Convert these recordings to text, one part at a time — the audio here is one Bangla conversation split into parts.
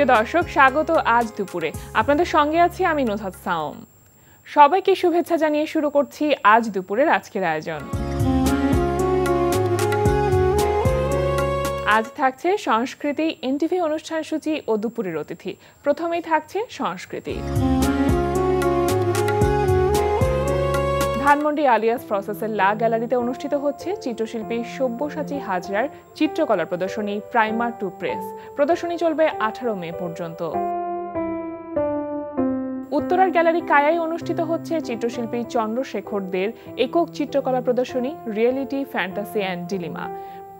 প্রিয় দর্শক, স্বাগত আজ দুপুরে। আপনাদের সঙ্গে আছি আমি নুহাত সাওম। সবাইকে শুভেচ্ছা জানিয়ে শুরু করছি আজ দুপুরের আজকের আয়োজন। আজ থাকছে সংস্কৃতি, এনটিভি অনুষ্ঠান সূচি ও দুপুরের অতিথি। প্রথমেই থাকছে সংস্কৃতি। ধানমন্ডি আলিয়াস প্রসেসের লা গ্যালারিতে অনুষ্ঠিত হচ্ছে চিত্রশিল্পী সব্যসাচী হাজরার চিত্রকলা প্রদর্শনী প্রাইমার টু প্রেস। প্রদর্শনী চলবে 18 মে পর্যন্ত। উত্তরার গ্যালারি কায়ায় অনুষ্ঠিত হচ্ছে চিত্রশিল্পী চন্দ্রশেখর দের একক চিত্রকলা প্রদর্শনী রিয়েলিটি, ফ্যান্টাসি অ্যান্ড ডিলিমা।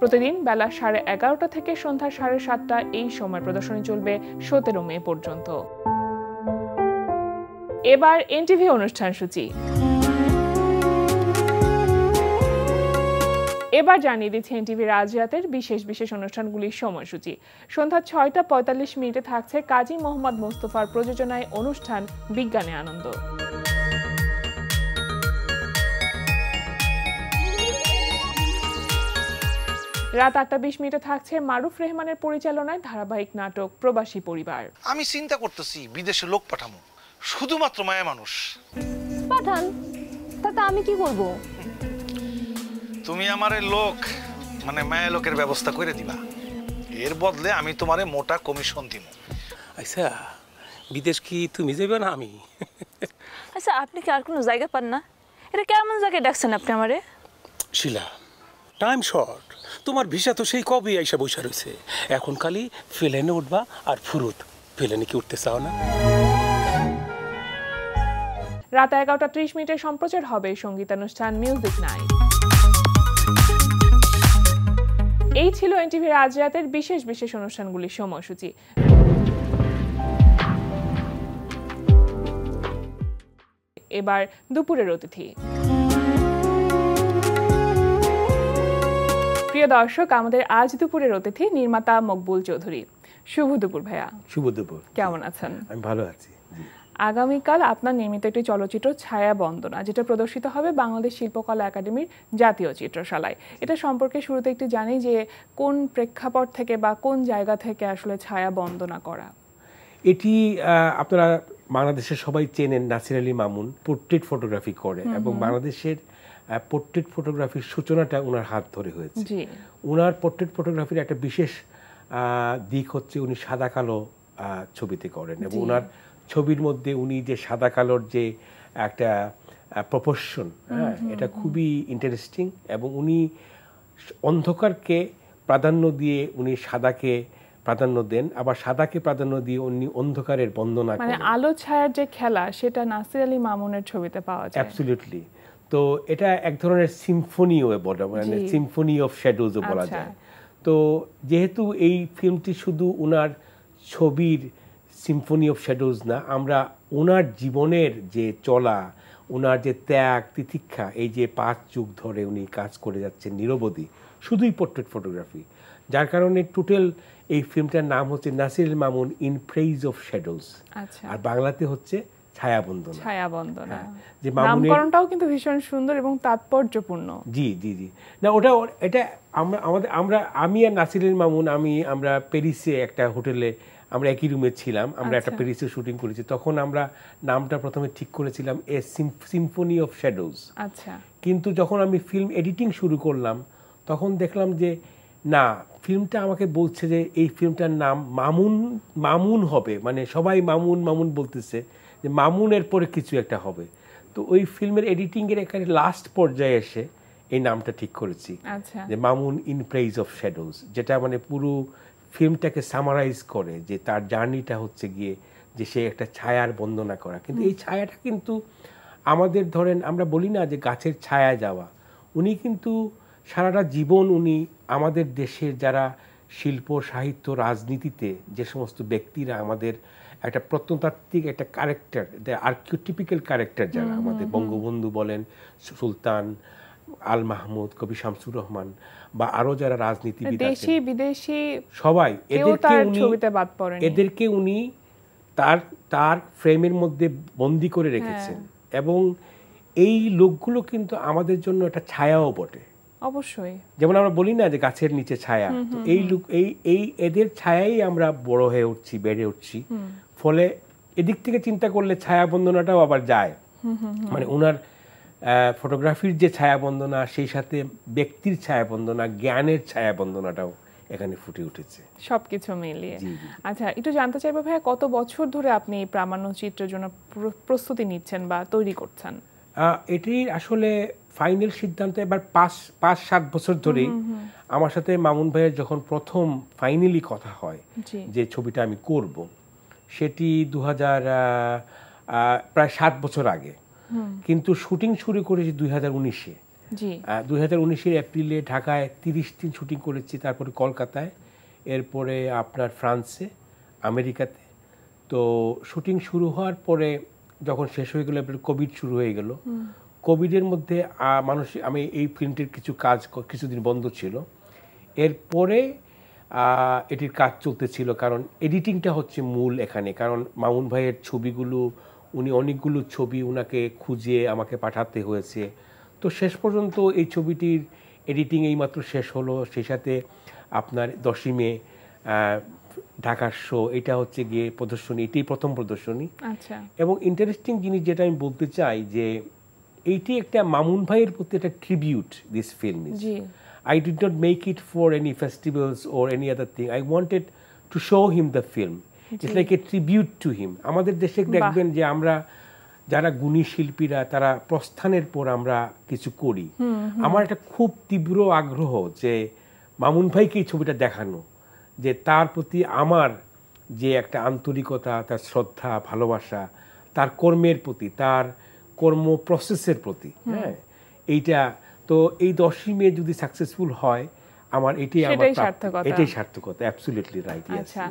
প্রতিদিন বেলা 11:30 থেকে সন্ধ্যা 7:30 এই সময় প্রদর্শনী চলবে 17 মে পর্যন্ত। এবার এনটিভি অনুষ্ঠান সূচি। এবার জানিয়ে দিচ্ছে এনটিভির আজ রাতের বিশেষ বিশেষ অনুষ্ঠানগুলির সময়সূচি। সন্ধ্যা 6:45 থাকছে কাজী মোহাম্মদ মোস্তফার প্রযোজনায় অনুষ্ঠান বিজ্ঞানে আনন্দ। রাত 8:20 থাকছে মারুফ রেহমানের পরিচালনায় ধারাবাহিক নাটক প্রবাসী পরিবার। আমি চিন্তা করতেছি বিদেশে লোক পাঠামো, শুধুমাত্র মায়া মানুষ পাঠান, তাতে আমি কি করব? তুমি আমারে লোক মানে মায়া লোকের ব্যবস্থা করে দিবা, এর বদলে আমি তোমারে মোটা কমিশন দিব। আচ্ছা, বিদেশ কি তুমি যাবে না আমি? আচ্ছা, আপনি কি আর কোনো জায়গা পান না? এটা কেমন জায়গায় ডাকছেন আপনি আমারে? শিলা, টাইম শর্ট, তোমার ভিসা তো সেই কবে আইসা বসে রয়েছে। এখন খালি প্লেনে উঠবা আর ফুরুত। প্লেনে কি উঠতে চাও না? রাত 11:30 সম্প্রচার হবে সঙ্গীতানুষ্ঠান মিউজিক নাইট। এই ছিল এনটিভির আজ রাতের বিশেষ বিশেষ অনুষ্ঠানগুলির সময়সূচি। এবার দুপুরের অতিথি। প্রিয় দর্শক, আমাদের আজ দুপুরের অতিথি নির্মাতা মকবুল চৌধুরী। শুভ দুপুর ভাইয়া। শুভ দুপুর। কেমন আছেন? আমি ভালো আছি। আগামীকাল আপনার নির্মিত একটি চলচ্চিত্র ছায়া বন্দনা, যেটা প্রদর্শিত হবে বাংলাদেশ শিল্পকলা একাডেমির জাতীয় চিত্রশালায়। এটা সম্পর্কে শুরুতে একটু জানি যে কোন প্রেক্ষাপট থেকে বা কোন জায়গা থেকে আসলে ছায়া বন্দনা করা? এটি আপনারা বাংলাদেশের সবাই চেনেন, নাসির আলী মামুন পোর্ট্রেট ফটোগ্রাফি করে এবং বাংলাদেশের পোর্ট্রেট ফটোগ্রাফির সূচনাটা ওনার হাত ধরে হয়েছে। ওনার পোর্ট্রেট ফটোগ্রাফির একটা বিশেষ দিক হচ্ছে উনি সাদা কালো ছবিতে করেন এবং ওনার ছবির মধ্যে উনি যে সাদা কালোর যে একটা প্রপোর্শন, এটা খুবই ইন্টারেস্টিং এবং উনি অন্ধকারকে প্রাধান্য দিয়ে উনি সাদাকে প্রাধান্য দেন, আবার সাদাকে প্রাধান্য দিয়ে উনি অন্ধকারের বন্দনা করেন। মানে আলো ছায়ার যে খেলা, সেটা নাসির আলী মামুনের ছবিতে পাওয়া যায়। অ্যাবসলিউটলি। তো এটা এক ধরনের সিম্ফনিও বলা, মানে সিম্ফনি অফ শ্যাডোজও বলা যায়। তো যেহেতু এই ফিল্মটি শুধু ওনার ছবির সিম্ফনি অফ শ্যাডোজ না, আমরা ওনার জীবনের যে চলা, ওনার যে ত্যাগ তিতিক্ষা, এই যে 5 যুগ ধরে উনি কাজ করে যাচ্ছেন নিরবধি শুধুই পোর্ট্রেট ফটোগ্রাফি, যার কারণে টোটাল এই ফিল্মটার নাম হচ্ছে Nasir Ali Mamun in praise of shadows, আর বাংলাতে হচ্ছে ছায়া বন্দনা। ছায়া বন্দনা, যে নামকরণটাও কিন্তু ভীষণ সুন্দর এবং তাৎপর্যপূর্ণ। জি জি জি। না, এটা আমি আর নাসির আলী মামুন আমরা প্যারিসে একটা হোটেলে আমরা একই রুমে ছিলাম, আমরা একটা প্যারিসে শুটিং করেছি। তখন আমরা নামটা প্রথমে ঠিক করেছিলাম এ সিম্ফনি অফ শ্যাডোজ। আচ্ছা, কিন্তু যখন আমি ফিল্ম এডিটিং শুরু করলাম তখন দেখলাম যে না, ফিল্মটা আমাকে বলছে যে এই ফিল্মটার নাম মামুন হবে, মানে সবাই মামুন মামুন বলতেছে, যে মামুনের পরে কিছু একটা হবে। তো ওই ফিল্মের এডিটিংয়ের এখানে লাস্ট পর্যায়ে এসে এই নামটা ঠিক করেছি, যে Mamun in praise of shadows, যেটা মানে পুরো ফিল্মটাকে সামারাইজ করে যে তার জার্নিটা হচ্ছে গিয়ে যে সে একটা ছায়ার বন্দনা করা। কিন্তু এই ছায়াটা কিন্তু আমাদের, ধরেন আমরা বলি না যে গাছের ছায়া যাওয়া, উনি কিন্তু সারাটা জীবন উনি আমাদের দেশের যারা শিল্প, সাহিত্য, রাজনীতিতে যে সমস্ত ব্যক্তিরা আমাদের একটা প্রত্নতাত্ত্বিক একটা ক্যারেক্টার, আর্কিওটিপিক্যাল ক্যারেক্টার, যারা আমাদের বঙ্গবন্ধু বলেন, সুলতান, আল মাহমুদ, কবি শামসুর রহমান বা আরো যারা রাজনীতিবিদ দেশি বিদেশি সবাই, এদেরকে উনি তার ফ্রেমের মধ্যে বন্দি করে রেখেছেন। এবং এই লোকগুলো কিন্তু আমাদের জন্য একটা ছায়াও বটে, অবশ্যই। যেমন আমরা বলি না যে গাছের নিচে ছায়া, তো এই এদের ছায়াই আমরা বড় হয়ে উঠছি, বেড়ে উঠছি। ফলে এদিক থেকে চিন্তা করলে ছায়া বন্দনাটাও আবার যায়, মানে ওনার ফটোগ্রাফির যে ছায়া বন্দনা, সেই সাথে ব্যক্তির ছায়া বন্দনা, জ্ঞানের ছায়া বন্দনাটাও এখানে ফুটে উঠেছে সবকিছু মিলিয়ে। জি, জি। আচ্ছা, একটু জানতে চাইবো ভাইয়া, কত বছর ধরে আপনি এই প্রামাণ্যচিত্রের জন্য প্রস্তুতি নিচ্ছেন বা তৈরি করছেন? এটির আসলে ফাইনাল সিদ্ধান্ত এবার 5-7 বছর ধরেই আমার সাথে মামুন ভাইয়ের যখন প্রথম ফাইনালি কথা হয় জি। যে ছবিটা আমি করব, সেটি 2000 প্রায় 7 বছর আগে, কিন্তু শুটিং শুরু করেছি 2019-এ। জি। 2019-এর এপ্রিলে ঢাকায় 30 দিন শুটিং করেছি, তারপরে কলকাতায়, এরপরে আপনার ফ্রান্সে, আমেরিকাতে। তো শুটিং শুরু হওয়ার পরে যখন শেষ হয়ে গেল, কোভিড শুরু হয়ে গেল। কোভিডের মধ্যে আমি এই ফিল্মটির কিছু কাজ কিছুদিন বন্ধ ছিল। এরপরে এটির কাজ চলতেছিল, কারণ এডিটিংটা হচ্ছে মূল এখানে। কারণ মামুন ভাইয়ের ছবিগুলো, উনি অনেকগুলো ছবি উনাকে খুঁজে আমাকে পাঠাতে হয়েছে। তো শেষ পর্যন্ত এই ছবিটির এডিটিং এইমাত্র শেষ হলো। সেই সাথে আপনার 10ই মে ঢাকার শো, এটা হচ্ছে গিয়ে প্রদর্শনী, এটাই প্রথম প্রদর্শনী। আচ্ছা। এবং ইন্টারেস্টিং জিনিস যেটা আমি বলতে চাই যে এইটি একটা মামুন ভাইয়ের প্রতি একটা tribute, this film is. G. I did not make it for any festivals or any other thing. I wanted to show him the film. It's like a tribute to him. আমাদের দেশে দেখবেন যে আমরা যারা গুণী শিল্পীরা, তারা প্রস্থানের পর আমরা কিছু করি। আমার একটা খুব তীব্র আগ্রহ যে মামুন ভাইকে এই ছবিটা দেখানো, যে তার প্রতি আমার যে একটা আন্তরিকতা, তার শ্রদ্ধা, ভালোবাসা, তার কর্মের প্রতি, তার কর্ম প্রসেসের প্রতি, হ্যাঁ, এইটা। তো এই 10ই মে যদি সাকসেসফুল হয়, আমার এটাই আমার সার্থকতা। এটাই সার্থকতা। Absolutely right. আচ্ছা,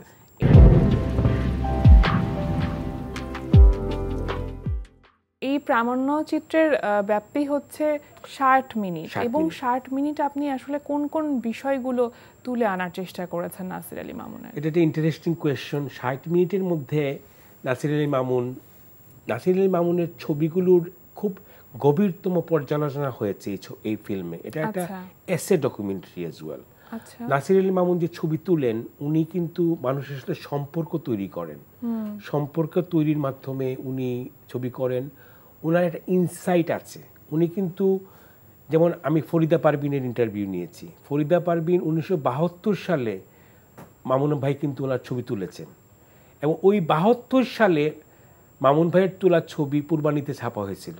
এই প্রামাণ্যচিত্রের ব্যাপ্তি হচ্ছে 60 মিনিট, 60 এবং মিনিট। 60 মিনিট আপনি আসলে কোন কোন বিষয়গুলো তুলে আনার চেষ্টা করেছেন নাসির আলী মামুনের? এটা একটা ইন্টারেস্টিং কোয়েশ্চন। 60 মিনিটের মধ্যে নাসির আলী মামুনের ছবিগুলোর খুব গভীরতম পর্যালোচনা হয়েছে এই ফিল্মে। এটা একটা এসে ডকুমেন্টারি অ্যাজ ওয়েল। আচ্ছা। নাসির আলী মামুন যে ছবি তুলেন, উনি কিন্তু মানুষের সাথে সম্পর্ক তৈরি করেন। সম্পর্ক তৈরির মাধ্যমে উনি ছবি করেন। ওনার একটা ইনসাইট আছে। উনি কিন্তু, যেমন আমি ফরিদা পারভিনের ইন্টারভিউ নিয়েছি। ফরিদা পারভিন 1972 সালে মামুন ভাই কিন্তু ওনার ছবি তুলেছেন, এবং ওই 72 সালে মামুন ভাইয়ের তোলা ছবি পূর্বানীতে ছাপা হয়েছিল।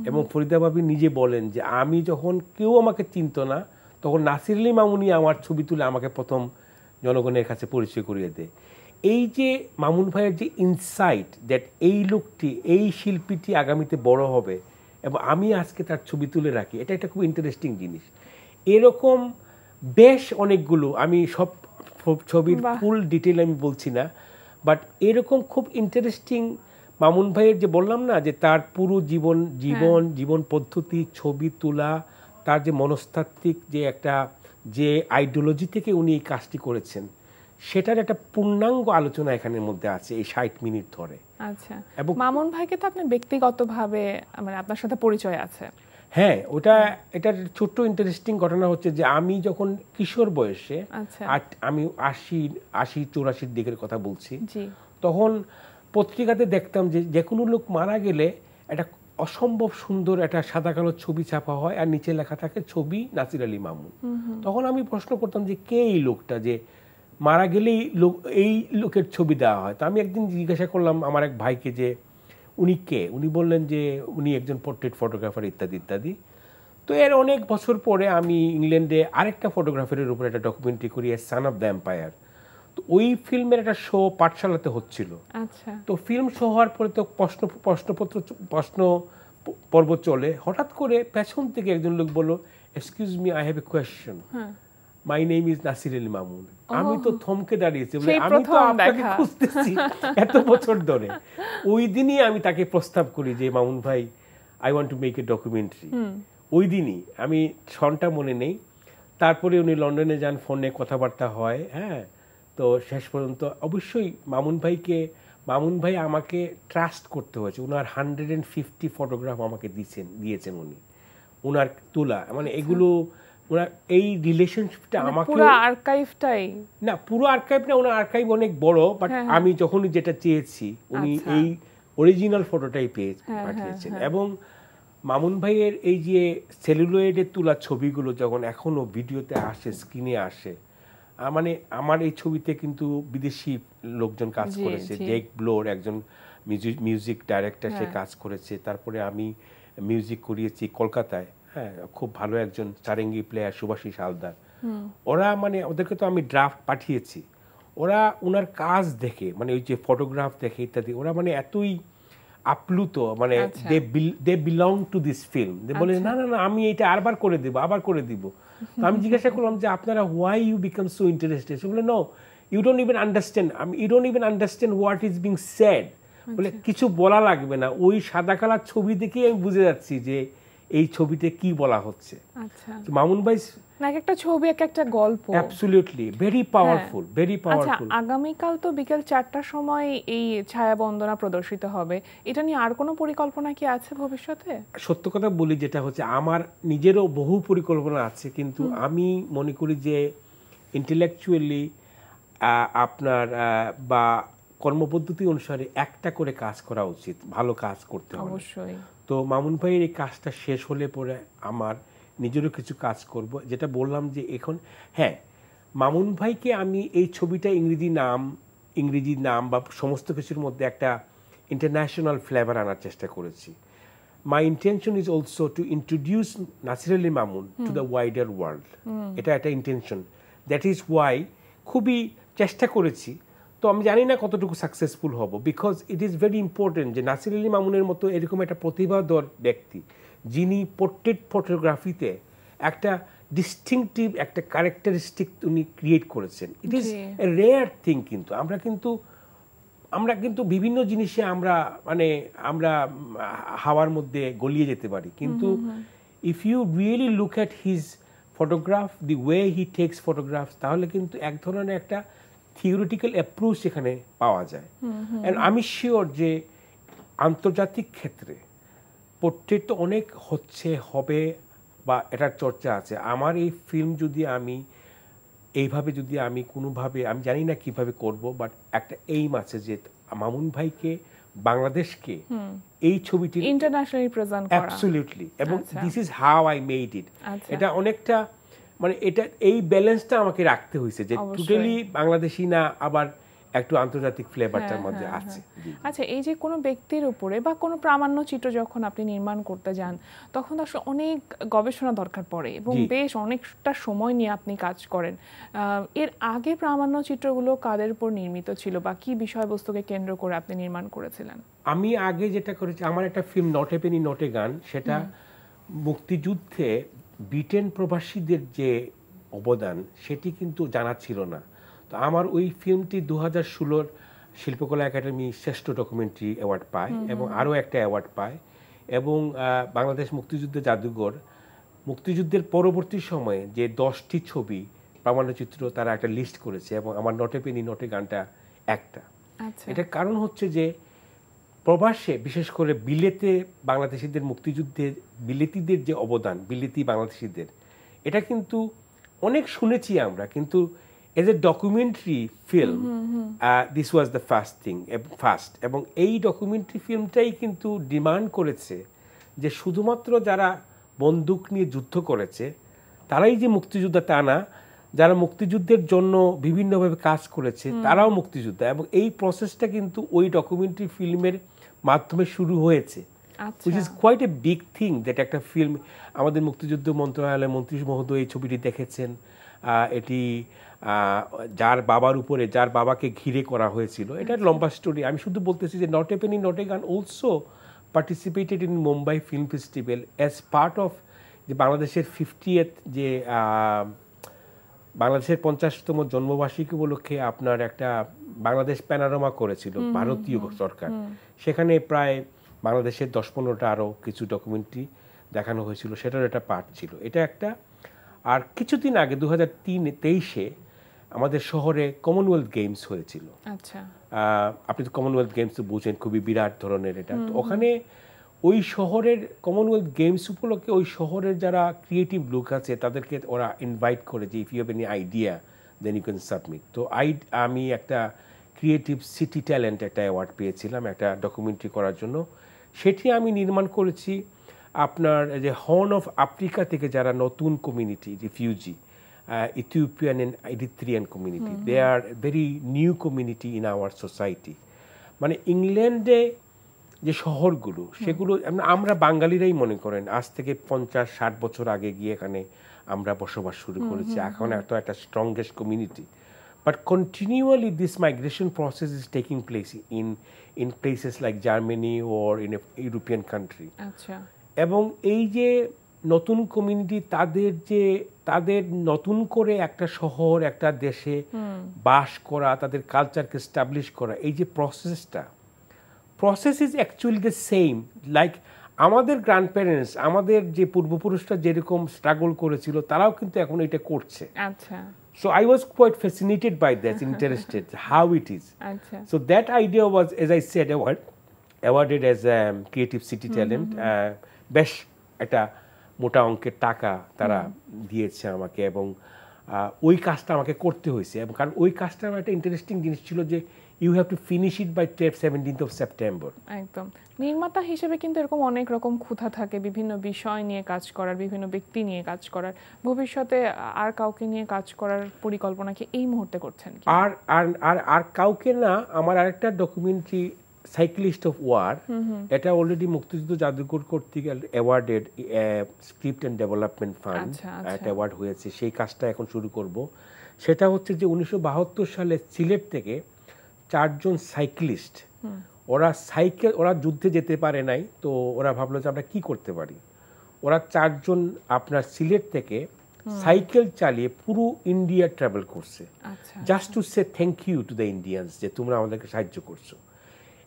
এবং ফরিদা পারভিন নিজে বলেন যে আমি যখন কেউ আমাকে চিনত না, তখন নাসির আলী মামুনই আমার ছবি তুলে আমাকে প্রথম জনগণের কাছে পরিচয় করিয়ে দেয়। এই যে মামুন ভাইয়ের যে ইনসাইট, দ্যাট এই লোকটি, এই শিল্পীটি আগামীতে বড় হবে এবং আমি আজকে তার ছবি তুলে রাখি, এটা একটা খুব ইন্টারেস্টিং জিনিস। এরকম বেশ অনেকগুলো, আমি সব ছবির ফুল ডিটেল আমি বলছি না, বাট এরকম খুব ইন্টারেস্টিং মামুন ভাইয়ের, যে বললাম না যে তার পুরো জীবন পদ্ধতি, ছবি তোলা, তার যে মনস্তাত্ত্বিক যে আইডিওলজি থেকে উনি এই কাজটি করেছেন, সেটার একটা পূর্ণাঙ্গ আলোচনা এখানের মধ্যে আছে এই 60 মিনিট ধরে। আচ্ছা, এবং মামুন ভাইকে তো আপনি ব্যক্তিগতভাবে, মানে আপনার সাথে পরিচয় আছে? হ্যাঁ, এটার ছোট্ট ইন্টারেস্টিং ঘটনা হচ্ছে যে আমি যখন কিশোর বয়সে, আমি 80-84 দিকের কথা বলছি, তখন পত্রিকাতে দেখতাম যে কোনো লোক মারা গেলে একটা অসম্ভব সুন্দর একটা সাদা কালো ছবি ছাপা হয়, আর নিচে লেখা থাকে ছবি নাসির আলী মামুন। তখন আমি প্রশ্ন করতাম যে কে এই লোকটা, যে মারা গেলেই এই লোকের ছবি দেওয়া হয়। তো আমি একদিন জিজ্ঞাসা করলাম আমার এক ভাইকে যে উনি কে। উনি বললেন যে উনি একজন পোর্ট্রেট ফটোগ্রাফার, ইত্যাদি ইত্যাদি। তো এর অনেক বছর পরে আমি ইংল্যান্ডে আরেকটা ফটোগ্রাফারের উপর একটা ডকুমেন্টারি করি, সান অফ দ্য এম্পায়ার। তো ওই ফিল্মের একটা শো পাঠশালাতে হচ্ছিল। তো ফিল্ম শো হওয়ার পরে তো প্রশ্ন পর্ব চলে। হঠাৎ করে পেছন থেকে একজন লোক বলল, excuse me, I have a question, my name is Nasir Ali Mamun. আমি তো থমকে দাঁড়িয়েছি, আমি তো আপনাকে খুঁজতেছি এত বছর ধরে। ওই দিনই আমি তাকে প্রস্তাব করি যে মামুন ভাই, I want to make a documentary. ওই দিনই, আমি সনটা মনে নেই। তারপরে উনি লন্ডনে যান, ফোনে কথাবার্তা হয়। হ্যাঁ, তো শেষ পর্যন্ত অবশ্যই মামুন ভাই আমাকে ট্রাস্ট করতে হয়েছে। ওনার 150 ফটোগ্রাফ আমাকে দিয়েছেন উনি, ওনার তোলা। মানে এগুলো ওনার এই রিলেশনশিপটা আমাকে পুরো আর্কাইভটাই না, পুরো আর্কাইভ না, ওনার আর্কাইভ অনেক বড়, বাট আমি যখনই যেটা চেয়েছি উনি এই অরিজিনাল ফটোটাই পাঠিয়েছেন। এবং মামুন ভাইয়ের এই যে সেলুলয়েডে তোলা ছবিগুলো যখন এখনো ভিডিওতে আসে, স্ক্রিনে আসে, মানে আমার এই ছবিতে কিন্তু বিদেশি লোকজন কাজ করেছে। জেক ব্লোর একজন মিউজিক ডাইরেক্টর, সে কাজ করেছে। তারপরে আমি মিউজিক করিয়েছি কলকাতায়, হ্যাঁ, খুব ভালো একজন সারেঙ্গি প্লেয়ার সুভাষিস হালদার। ওরা মানে ওদেরকে তো আমি ড্রাফট পাঠিয়েছি, ওরা ওনার কাজ দেখে, মানে ওই যে ফটোগ্রাফ দেখে ইত্যাদি, ওরা মানে এতই আপ্লুত, মানে they belong to this film. বলে না না না, আমি এটা আবার করে দেবো, আবার করে দিব। তো আমি জিজ্ঞাসা করলাম যে আপনারা why you become so interested? সে বলে no, you don't even understand, you don't even understand what is being said. বলে কিছু বলা লাগবে না, ওই সাদা কালার ছবি দেখেই আমি বুঝে যাচ্ছি যে এই ছবিতে কি বলা হচ্ছে। মামুন ভাই নাকি একটা ছবি, একটা গল্প, absolutely very powerful, very powerful. আগামীকাল তো বিকেল 4টার সময় এই ছায়াবন্দনা প্রদর্শিত হবে, এটা নিয়ে আর কোনো পরিকল্পনা কি আছে ভবিষ্যতে? সত্য কথা বলি, যেটা হচ্ছে আমার নিজেরও বহু পরিকল্পনা আছে, কিন্তু আমি মনে করি যে ইন্টেলেকচুয়ালি আপনার বা কর্মপদ্ধতি অনুসারে একটা করে কাজ করা উচিত, ভালো কাজ করতে হবে অবশ্যই। তো মামুন ভাইয়ের এই কাজটা শেষ হলে পরে আমার নিজেরও কিছু কাজ করব, যেটা বললাম যে এখন হ্যাঁ, মামুন ভাইকে আমি এই ছবিটা ইংরেজি নাম বা সমস্ত কিছুর মধ্যে একটা ইন্টারন্যাশনাল ফ্লেভার আনার চেষ্টা করেছি। মাই intention is also to introduce Nasir Ali Mamun to the wider world. এটা একটা ইন্টেনশন, দ্যাট ইজ ওয়াই খুবই চেষ্টা করেছি। তো আমি জানি না কতটুকু সাকসেসফুল হব, because it is very important যে নাসির আলী মামুনের মতো এরকম একটা প্রতিভাধর ব্যক্তি, যিনি পোর্ট্রেট ফটোগ্রাফিতে একটা ডিস্টিংটিভ একটা ক্যারেক্টারিস্টিক উনি ক্রিয়েট করেছেন। It is a rare thing. কিন্তু আমরা কিন্তু বিভিন্ন জিনিসে আমরা হাওয়ার মধ্যে গলিয়ে যেতে পারি, কিন্তু if you really look at his photograph, the way he takes photographs, তাহলে কিন্তু এক ধরনের একটা থিওরিটিক্যাল অ্যাপ্রোচ এখানে পাওয়া যায়। অ্যান্ড আমি শিওর যে আন্তর্জাতিক ক্ষেত্রে পোর্ট্রেট তো অনেক হবে বা এটার চর্চা আছে। আমার এই ফিল্ম যদি আমি এইভাবে কোনোভাবে, আমি জানি না কিভাবে করব, বাট একটা এইম আছে যে মামুন ভাইকে, বাংলাদেশকে এই ছবিটি ইন্টারন্যাশনালি প্রেজেন্ট করা। অ্যাবসলিউটলি। এবং this is how I made it. এটা অনেকটা মানে এটা এই ব্যালেন্সটা আমাকে রাখতে হয়েছে যে টোটালি বাংলাদেশি না, আবার একটু আন্তর্জাতিক ফ্লেভারটার মধ্যে আছে। আচ্ছা, এই যে কোনো ব্যক্তির উপরে বা কোনো প্রামাণ্য চিত্র যখন আপনি নির্মাণ করতে যান, তখন আসলে অনেক গবেষণা দরকার পড়ে এবং বেশ অনেকটা সময় নিয়ে আপনি কাজ করেন। এর আগে প্রামাণ্য চিত্রগুলো কাদের উপর নির্মিত ছিল বা কি বিষয়বস্তুকে কেন্দ্র করে আপনি নির্মাণ করেছিলেন? আমি আগে যেটা করেছি, আমার একটা film not a penny not a গান, সেটা মুক্তিযুদ্ধে ব্রিটেন প্রবাসীদের যে অবদান সেটি কিন্তু জানা ছিল না। তো আমার ওই ফিল্মটি 2016 শিল্পকলা একাডেমি শ্রেষ্ঠ ডকুমেন্টারি অ্যাওয়ার্ড পায় এবং আরও একটা অ্যাওয়ার্ড পায়। এবং বাংলাদেশ মুক্তিযুদ্ধ জাদুঘর মুক্তিযুদ্ধের পরবর্তী সময়ে যে 10টি ছবি প্রামাণ্যচিত্র তারা একটা লিস্ট করেছে, এবং আমার নট এ পেনি নট এ গানটা একটা। এটার কারণ হচ্ছে যে প্রবাসে, বিশেষ করে বিলেতে বাংলাদেশিদের মুক্তিযুদ্ধে বিলেতিদের যে অবদান, বিলেতি বাংলাদেশিদের, এটা কিন্তু অনেক শুনেছি আমরা, কিন্তু as a documentary film this was the first. এবং এই ডকুমেন্টারি ফিল্মটাই কিন্তু ডিমান্ড করেছে যে শুধুমাত্র যারা বন্দুক নিয়ে যুদ্ধ করেছে তারাই যে মুক্তিযোদ্ধা তা না, যারা মুক্তিযুদ্ধের জন্য বিভিন্নভাবে কাজ করেছে তারাও মুক্তিযোদ্ধা। এবং এই প্রসেসটা কিন্তু ওই ডকুমেন্টারি ফিল্মের মাধ্যমে শুরু হয়েছে, which is quite a big thing that একটা ফিল্ম, আমাদের মুক্তিযুদ্ধ মন্ত্রণালয়ের মন্ত্রী মহোদয় এই ছবিটি দেখেছেন। এটি যার বাবার উপরে, যার বাবাকে ঘিরে করা হয়েছিল, এটা লম্বা স্টোরি। আমি শুধু বলতেছি যে not a penny not a gun also participated in Mumbai film festival as part of যে বাংলাদেশের 50th যে বাংলাদেশের 50তম জন্মবার্ষিকী উপলক্ষে আপনার একটা বাংলাদেশ প্যানোরামা করেছিল ভারতীয় সরকার। সেখানে প্রায় বাংলাদেশের 10-15টা আরও কিছু ডকুমেন্টারি দেখানো হয়েছিল, সেটার একটা পার্ট ছিল এটা একটা। আর কিছুদিন আগে 2023-এ আমাদের শহরে কমনওয়েলথ গেমস হয়েছিল। আপনি তো কমনওয়েলথ গেমস তো বুঝেন, খুবই বিরাট ধরনের এটা। তো ওখানে ওই শহরের কমনওয়েলথ গেমস উপলক্ষে ওই শহরের যারা ক্রিয়েটিভ লোক আছে তাদেরকে ওরা ইনভাইট করে যে if you have any idea then you can submit. তো আমি একটা ক্রিয়েটিভ সিটি ট্যালেন্ট একটা অ্যাওয়ার্ড পেয়েছিলাম একটা ডকুমেন্টারি করার জন্য। সেটি আমি নির্মাণ করেছি আপনার যে হর্ন অফ আফ্রিকা থেকে যারা নতুন community refugee Ethiopian and Eritrean community, they are very new community in our society. মানে ইংল্যান্ডে যে শহরগুলো সেগুলো আমরা বাঙালিরাই মনে করেন আজ থেকে 50-60 বছর আগে গিয়ে এখানে আমরা বসবাস শুরু করেছি, এখন একটা strongest community. But continually this migration process is taking place in places like Germany or in European country. আচ্ছা। এবং এই যে নতুন কমিউনিটি তাদের নতুন করে একটা শহর একটা দেশে বাস করা, তাদের কালচারকে এস্টাবলিশ করা, এই যে process is actually the same like আমাদের গ্র্যান্ড প্যারেন্টস, আমাদের যে পূর্বপুরুষরা যেরকম স্ট্রাগল করেছিল তারাও কিন্তু এখন এটা করছে। আচ্ছা। So I was quite fascinated by that, interested how it is. আচ্ছা। So that idea was, as I said, awarded as a creative city talent. বেশ একটা মোটা অঙ্কের টাকা তারা দিয়েছে আমাকে এবং ওই কাজটা আমাকে করতে হয়েছে। এবং কারণ ওই কাজটা একটা ইন্টারেস্টিং জিনিস ছিল যে you have to finish it by 17th of September. একদম। নির্মাতা হিসেবে কিন্তু এরকম অনেক রকম ক্ষুধা থাকে বিভিন্ন বিষয় নিয়ে কাজ করার, বিভিন্ন ব্যক্তি নিয়ে কাজ করার। ভবিষ্যতে আর কাউকে নিয়ে কাজ করার পরিকল্পনা কি এই মুহূর্তে করছেন কি? আর কাউকে না, আমার আরেকটা ডকুমেন্টারি সাইক্লিস্ট অফ ওয়ার, এটা অলরেডি মুক্তিযুদ্ধ জাদুঘর কর্তৃক awarded script and development fund একটা অ্যাওয়ার্ড হয়েছে। সেই কাজটা এখন শুরু করব। সেটা হচ্ছে যে 1972 সালে সিলেট থেকে 4 জন সাইক্লিস্ট, ওরা যুদ্ধে যেতে পারে নাই, তো ওরা ভাবলো যে আমরা কি করতে পারি। ওরা 4 জন আপনার সিলেট থেকে সাইকেল চালিয়ে পুরো ইন্ডিয়া ট্রাভেল করছে, just to say thank you to the Indians যে তোমরা আমাদেরকে সাহায্য করছো।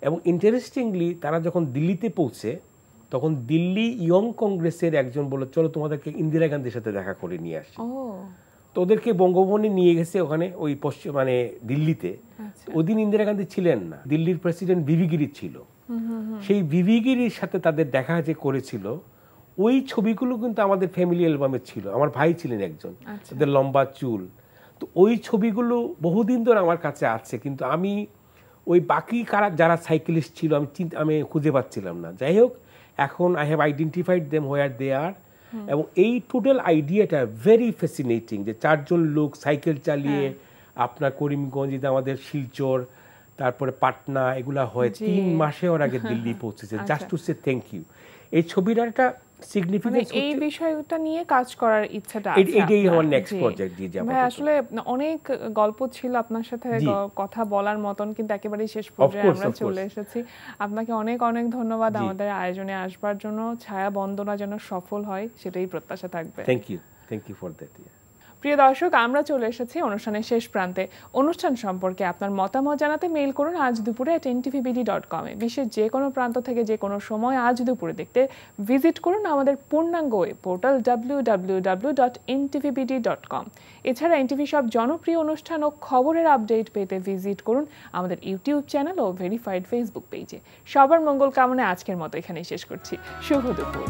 এবং ইন্টারেস্টিংলি তারা যখন দিল্লিতে পৌঁছে তখন দিল্লি ইয়ং কংগ্রেসের একজন বলল চলো তোমাদেরকে ইন্দিরা গান্ধীর সাথে দেখা করে নিয়ে আসি। তো ওদেরকে বঙ্গভবনে নিয়ে গেছে ওখানে ওই দিল্লিতে। ওদিন ইন্দিরা গান্ধী ছিলেন না, দিল্লির প্রেসিডেন্ট ভিভি গিরি ছিল। সেই ভিভি গিরির সাথে তাদের দেখা যে করেছিল ওই ছবিগুলো কিন্তু আমাদের ফ্যামিলি অ্যালবামে ছিল। আমার ভাই ছিলেন একজন, তাদের লম্বা চুল। তো ওই ছবিগুলো বহুদিন ধরে আমার কাছে আছে, কিন্তু আমি ওই বাকি যারা সাইকেলিস্ট ছিল আমি খুঁজে পাচ্ছিলাম না। যাই হোক, এখন আই হ্যাভ আইডেন্টিফাইড দেম হোয়ার দে আর। এবং এই টোটাল আইডিয়াটা ভেরি ফ্যাসিনেটিং যে 4 জন লোক সাইকেল চালিয়ে আপনার করিমগঞ্জ, আমাদের শিলচর, তারপরে পাটনা, এগুলা হয় 3 মাসে ওর আগে দিল্লি পৌঁছেছে, just to say thank you. এই ছবির একটা সিগনিফিকেন্স, এই বিষয়টা নিয়ে কাজ করার ইচ্ছাটা আছে। এটাই আমার নেক্সট প্রজেক্ট। জি জি, ভাই আসলে অনেক গল্প ছিল আপনার সাথে কথা বলার মতন, কিন্তু একেবারেই শেষ পর্যায়ে আমরা চলে এসেছি। আপনাকে অনেক অনেক ধন্যবাদ আমাদের আয়োজনে আসবার জন্য। ছায়া বন্দনা যেন সফল হয় সেটাই প্রত্যাশা থাকবে। Thank you for that. প্রিয় দর্শক, আমরা চলে এসেছি অনুষ্ঠানের শেষ প্রান্তে। অনুষ্ঠান সম্পর্কে আপনার মতামত জানাতে মেইল করুন আজ দুপুরে @ntvbd.com-এ। বিশ্বের যে কোনো প্রান্ত থেকে যে কোনো সময় আজ দুপুরে দেখতে ভিজিট করুন আমাদের পূর্ণাঙ্গ ওয়েব পোর্টাল www.ntvbd.com। এছাড়া এনটিভি সব জনপ্রিয় অনুষ্ঠান ও খবরের আপডেট পেতে ভিজিট করুন আমাদের ইউটিউব চ্যানেল ও ভেরিফাইড ফেসবুক পেজে। সবার মঙ্গল কামনায় আজকের মতো এখানেই শেষ করছি। শুভ দুপুর।